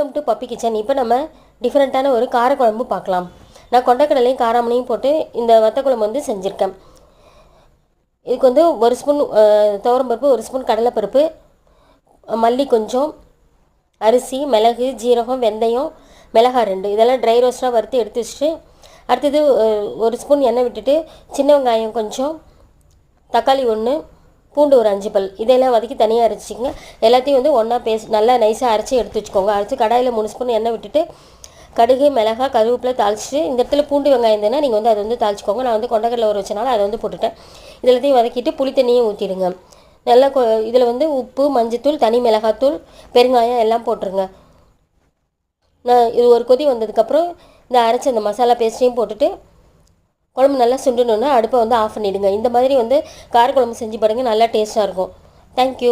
Welcome to puppy kitchen. இப்போ நம்ம டிஃப்ரெண்ட்டான ஒரு காரக்குழம்பு பார்க்கலாம். நான் கொண்டக்கடலையும் காராமணியும் போட்டு இந்த வத்தக்குழம்பு வந்து செஞ்சுருக்கேன். இதுக்கு வந்து ஒரு ஸ்பூன் துவரம்பருப்பு, ஒரு ஸ்பூன் கடலைப்பருப்பு, மல்லி கொஞ்சம், அரிசி, மிளகு, ஜீரகம், வெந்தயம், மிளகாய் 2 இதெல்லாம் ட்ரை ரோஸ்ட்டாக வறுத்து எடுத்து வச்சுட்டு, அடுத்தது ஒரு ஸ்பூன் எண்ணெய் விட்டுட்டு சின்ன வெங்காயம் கொஞ்சம், தக்காளி 1, பூண்டு ஒரு 5 பல் இதெல்லாம் வதக்கி தனியாக அரைச்சிக்கங்க. எல்லாத்தையும் வந்து ஒன்றா நல்லா நைஸாக அரைச்சி எடுத்து வச்சுக்கோங்க. அரைச்சி கடாயில் 3 ஸ்பூன் எண்ணெய் விட்டுட்டு கடுகு, மிளகாய், கருவேப்பிலை தாளிச்சிட்டு, இந்த இடத்துல பூண்டு வெங்காயம் இருந்ததுன்னா நீங்கள் வந்து அதை வந்து தாளிச்சிக்கோங்க. நான் வந்து கொண்டக்கடலை ஊற வச்சனால அதை வந்து போட்டுட்டேன். இதெல்லாத்தையும் வதக்கிட்டு புளி தண்ணியும் ஊற்றிடுங்க. நல்லா இதில் வந்து உப்பு, மஞ்சத்தூள், தனி மிளகாத்தூள், பெருங்காயம் எல்லாம் போட்டுருங்க. நான் இது ஒரு கொதி வந்ததுக்கப்புறம் இந்த அரைச்ச அந்த மசாலா பேஸ்ட்டையும் போட்டுட்டு குழம்பு நல்லா சுண்டணுன்னா அடுப்பை வந்து ஆஃப் பண்ணிவிடுங்க. இந்த மாதிரி வந்து காரக்குழம்பு செஞ்சு பாருங்கள், நல்லா டேஸ்ட்டாக இருக்கும். தேங்க்யூ.